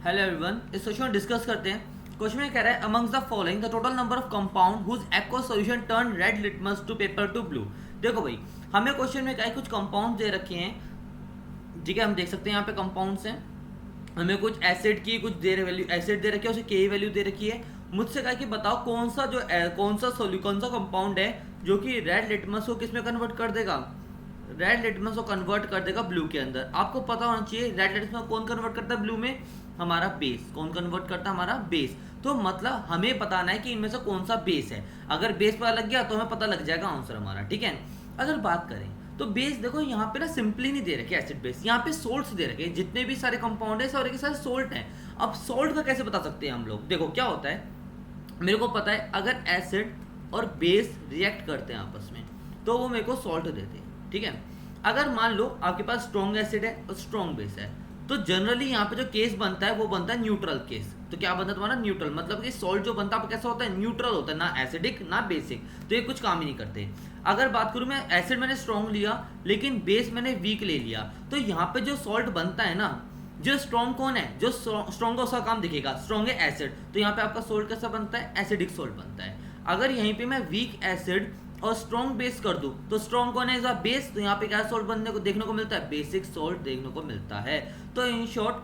Hello everyone, इस question में discuss करते हैं। क्वेश्चन में कह रहा है amongst the following the total number of compound whose aqua solution turn red litmus to paper to blue. देखो भाई, हमें क्वेश्चन में क्या है, कुछ कंपाउंड दे रखे हैं, ठीक है। हम देख सकते हैं यहाँ पे कंपाउंड्स हैं। हमें कुछ एसिड की कुछ दे वैल्यू एसिड दे रखी है, उसे के वैल्यू दे रखी है। मुझसे कहा कि बताओ कौन सा कंपाउंड है जो कि रेड लिटमस को किस में कन्वर्ट कर देगा, रेड लिटमस को कन्वर्ट कर देगा ब्लू के अंदर। आपको पता होना चाहिए रेड लिटमस को कौन कन्वर्ट करता है ब्लू में, हमारा बेस। कौन कन्वर्ट करता है, हमारा बेस। तो मतलब हमें बताना है कि इनमें से कौन सा बेस है। अगर बेस पता लग गया तो हमें पता लग जाएगा आंसर हमारा, ठीक है। अगर बात करें तो बेस देखो यहाँ पे ना सिंपली नहीं दे रखे एसिड बेस, यहाँ पे सोल्ट्स दे रखे। जितने भी सारे कंपाउंड है सारे के सारे सोल्ट हैं। अब सोल्ट का कैसे बता सकते हैं हम लोग, देखो क्या होता है, मेरे को पता है अगर एसिड और बेस रिएक्ट करते हैं आपस में तो वो मेरे को सॉल्ट देते हैं, ठीक है। अगर मान लो आपके पास स्ट्रॉन्ग एसिड है और स्ट्रॉन्ग बेस है तो जनरली यहाँ पे जो केस बनता है वो बनता है न्यूट्रल केस। तो क्या बनता है तुम्हारा, न्यूट्रल। मतलब कि सॉल्ट जो बनता है कैसा होता है, न्यूट्रल होता है, ना एसिडिक ना बेसिक। तो ये कुछ काम ही नहीं करते। अगर बात करूं मैं, एसिड मैंने स्ट्रॉन्ग लिया लेकिन बेस मैंने वीक ले लिया, तो यहाँ पे जो सॉल्ट बनता है ना, जो स्ट्रॉन्ग कौन है, जो स्ट्रॉन्ग का उसका काम दिखेगा, स्ट्रॉन्ग है एसिड, तो यहाँ पे आपका सोल्ट कैसा बनता है, एसिडिक सोल्ट बनता है। अगर यहीं पे मैं वीक एसिड और स्ट्रॉन्ग बेस कर दूं तो स्ट्रॉन्ग कौन है, बेस, तो यहाँ पे क्या सोल्ट बनने को देखने को मिलता है, बेसिक सोल्ट देखने को मिलता है। तो इन शॉर्ट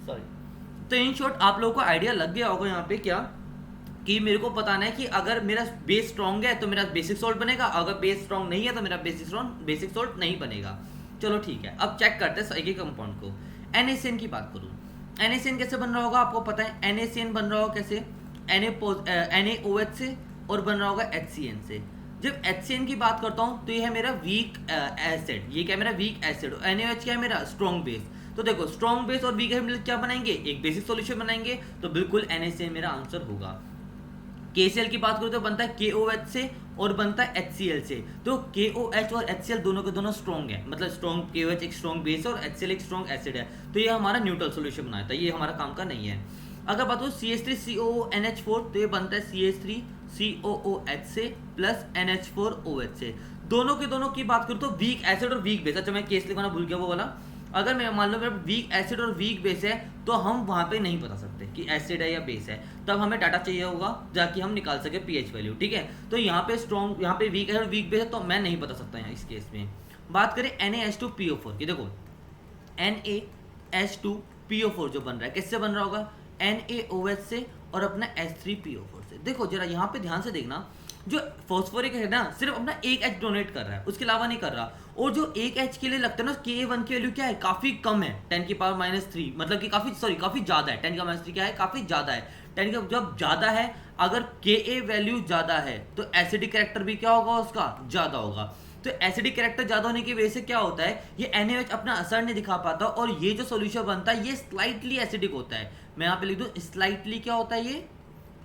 सॉरी, तो इन शॉर्ट आप लोगों को आइडिया लग गया होगा यहाँ पे क्या, कि मेरे को बताना है कि अगर मेरा बेस स्ट्रॉन्ग है तो मेरा बेसिक सोल्ट बनेगा, अगर बेस स्ट्रॉन्ग नहीं है तो मेरा बेसिक सोल्ट नहीं बनेगा। चलो ठीक है, अब चेक करते हैं एक एक कंपाउंड को। NaCN की बात करूं, NaCN कैसे बन रहा होगा आपको पता है। NaCN बन रहा होगा कैसे, NaOH से, और बन रहा होगा HCN से। जब HCN की बात करता हूं तो ये है मेरा वीक एसिड, ये क्या है मेरा वीक एसिड, NaOH क्या है मेरा स्ट्रॉन्ग बेस। तो देखो स्ट्रॉन्ग बेस और वीक एसिड क्या बनाएंगे, एक बेसिक सॉल्यूशन बनाएंगे, तो बिल्कुल NaCN मेरा आंसर होगा। KCl की बात करूं तो बनता है KOH से और बनता है HCl से। तो KOH और HCl दोनों के दोनों स्ट्रॉन्ग है, मतलब स्ट्रॉन्ग KOH एक स्ट्रॉन्ग बेस है और HCl एक स्ट्रॉन्ग एसिड है। तो ये हमारा न्यूट्रल सॉल्यूशन बनाता है, ये हमारा काम का नहीं है। अगर बात करूं CH3COONH4 तो ये बनता है CH3COOH से प्लस NH4OH से। दोनों के दोनों की बात करूं तो वीक एसिड और वीक बेस, अच्छा मैं केस लिखवाना भूल गया वो वाला। अगर मैं मान लो मेरा वीक एसिड और वीक बेस है तो हम वहां पे नहीं बता सकते कि एसिड है या बेस है, तब हमें डाटा चाहिए होगा जाके हम निकाल सके पीएच वैल्यू, ठीक है। तो यहाँ पे स्ट्रॉन्ग, यहाँ पे वीक एसिड और वीक बेस है तो मैं नहीं बता सकता यहाँ इस केस में। बात करें NaH2PO4 की, देखो NaH2PO4 जो बन रहा है किससे बन रहा होगा, NaOH से और अपना H3PO4 से। देखो जरा यहाँ पे ध्यान से देखना, जो फॉस्फोरिक है ना सिर्फ अपना एक H डोनेट कर रहा है, उसके अलावा नहीं कर रहा। और जो एक H के लिए लगता है ना, Ka1 की वैल्यू क्या है, काफी कम है, 10⁻³ मतलब कि काफी ज्यादा है। 10⁻³ क्या है, काफी ज्यादा है। 10 का जब ज्यादा है, अगर Ka वैल्यू ज्यादा है तो एसिडिक कैरेक्टर भी क्या होगा, उसका ज्यादा होगा। तो एसिडिक कैरेक्टर ज्यादा होने की वजह से क्या होता है, ये NaOH अपना असर नहीं दिखा पाता और ये जो सोल्यूशन बनता है ये स्लाइटली एसिडिक होता है। मैं यहाँ पे लिख दूं स्लाइटली क्या होता है, ये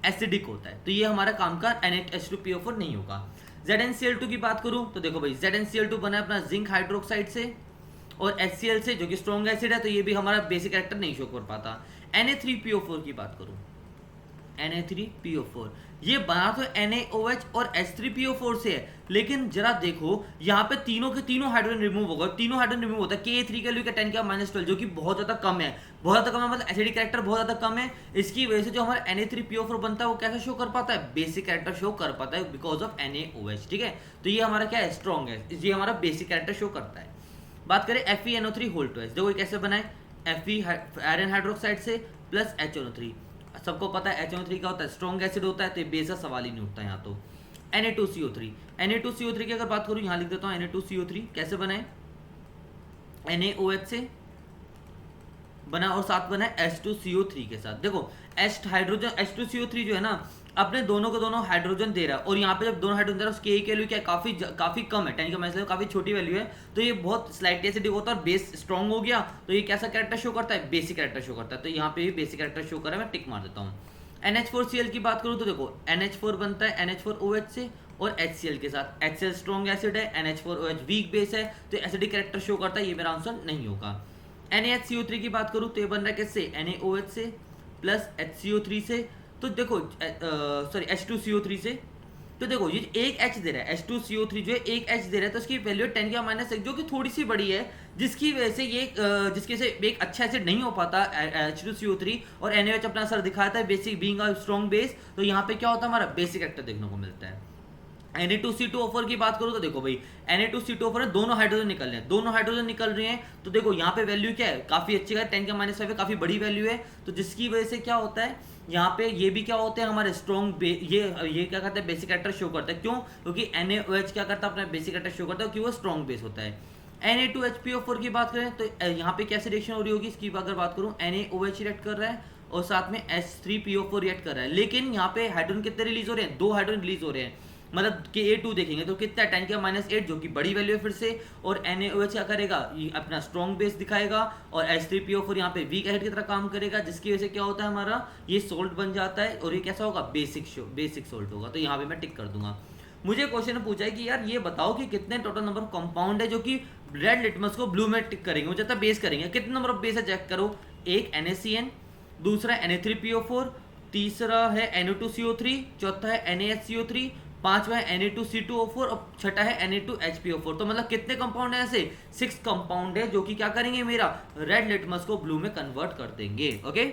एसिडिक होता है। तो ये हमारा काम का NaH2PO4 नहीं होगा। ZnCl2 की बात करूं तो देखो भाई ZnCl2 बना है अपना जिंक हाइड्रोक्साइड से और HCl से, जो कि स्ट्रॉन्ग एसिड है, तो ये भी हमारा बेसिक कैरेक्टर नहीं शो कर पाता। Na3PO4 की बात करूं, Na3PO4 ये बना तो NaOH और H3PO4 से है, लेकिन जरा देखो यहाँ पे तीनों के तीनों हाइड्रोजन रिमूव होगा। तीनों हाइड्रोजन रिमूव होता है Ka3 का वैल्यू 10⁻12 जो कि बहुत ज्यादा कम है, बहुत ज्यादा कम है, मतलब एसिडिक कैरेक्टर बहुत ज्यादा कम है। इसकी वजह से जो हमारा Na3PO4 बनता है वो कैसे शो कर पाता है, बेसिक कैरेक्टर शो कर पाता है बिकॉज ऑफ NaOH, ठीक है। तो ये हमारा क्या है, स्ट्रॉन्ग है, ये हमारा बेसिक कैरेक्टर शो करता है। बात करें FeNO3 देखो कैसे बना है, Fe आयरन हाइड्रोक्साइड से प्लस HNO3। सबको पता है HNO3 क्या होता है, स्ट्रॉन्ग एसिड होता है, तो ये बेस का सवाल ही नहीं उठता यहाँ। तो Na2CO3 की अगर बात करूँ, यहाँ लिख देता हूँ Na2CO3 कैसे बना है, NaOH से बना और साथ बना है H2CO3 के साथ। देखो हाइड्रोजन H2CO3 जो है ना अपने दोनों को दोनों हाइड्रोजन दे रहा है, और यहाँ पे जब दोनों हाइड्रोजन दे रहा है उसकी एक वैल्यू क्या है, काफी कम है, 10⁻⁻, काफी छोटी वैल्यू है। तो ये बहुत स्लाइटली एसिडिक होता है और बेस स्ट्रॉन्ग हो गया, तो ये कैसा कैरेक्टर शो करता है, बेसिक कैरेक्टर शो करता है। तो यहाँ पे भी बेसिक कैरेक्टर शो कर रहा है, मैं टिक मार देता हूँ। NH4Cl की बात करूँ तो देखो NH4 बनता है NH4OH से और HCl के साथ। HCl स्ट्रॉन्ग एसिड है, NH4OH वीक बेस है, तो एसिडिक कैरेक्टर शो करता है, ये मेरा आंसर नहीं होगा। NaHCO3 की बात करूँ तो ये बन रहा है किससे, NaOH से प्लस HCO3 से। तो देखो सॉरी H2CO3 से, तो देखो ये एक H दे रहा है, H2CO3 जो है एक H दे रहा है, तो इसकी वैल्यू 10⁻⁻⁰ जो कि थोड़ी सी बड़ी है, जिसकी वजह से ये जिसकी वजह से एक अच्छा एसिड नहीं हो पाता H2CO3, और NaOH अपना असर दिखाता है basic being a strong base. तो यहाँ पे क्या होता है, हमारा बेसिक एक्टर देखने को मिलता है। Na2C2O4 की बात करूं तो देखो भाई Na2C2O4 है, दोनों हाइड्रोजन निकल रहे हैं, दोनों हाइड्रोजन निकल रहे हैं, तो देखो यहाँ पे वैल्यू क्या है, काफी अच्छी है, 10⁻⁵ है, काफी बड़ी वैल्यू है। तो जिसकी वजह से क्या होता है, यहाँ पे ये भी क्या होते हैं हमारे स्ट्रॉन्ग, ये क्या करते हैं, बेसिक कैरेक्टर शो करता है। क्यों? क्योंकि NaOH क्या करता है, अपना बेसिक कैरेक्टर शो करता है, क्योंकि वो स्ट्रॉन्ग बेस होता है। Na2HPO4 की बात करें तो यहाँ पे कैसे रिएक्शन हो रही होगी, इसकी अगर बात करूँ, NaOH रिएक्ट कर रहा है और साथ में H3PO4 रिएक्ट कर रहा है, लेकिन यहाँ पे हाइड्रोजन कितने रिलीज हो रहे हैं, 2 हाइड्रोजन रिलीज हो रहे हैं। मतलब कि A2 देखेंगे तो कितना 10⁻⁸ जो कि बड़ी वैल्यू है फिर से, और NaOH क्या करेगा, ये अपना स्ट्रॉन्ग बेस दिखाएगा, और H3PO4 यहाँ पे वीक एसिड की तरह काम करेगा, जिसकी वजह से क्या होता है, हमारा ये सोल्ट बन जाता है, और ये कैसा होगा, बेसिक सोल्ट होगा। तो यहाँ पे मैं टिक कर दूंगा। मुझे क्वेश्चन पूछा है कि यार ये बताओ कि कितने टोटल नंबर ऑफ कंपाउंड है जो कि रेड लिटमस को ब्लू में टिक करेंगे, मुझे तो बेस करेंगे, कितने नंबर ऑफ बेस है चेक करो। एक NaCN, दूसरा Na3PO4, तीसरा है Na2CO3, चौथा है NaHCO3, पांचवा है Na2C2O4 और छठा है Na2HPO4। तो मतलब कितने कंपाउंड है, ऐसे 6 कंपाउंड है जो कि क्या करेंगे, मेरा रेड लिटमस को ब्लू में कन्वर्ट कर देंगे। ओके।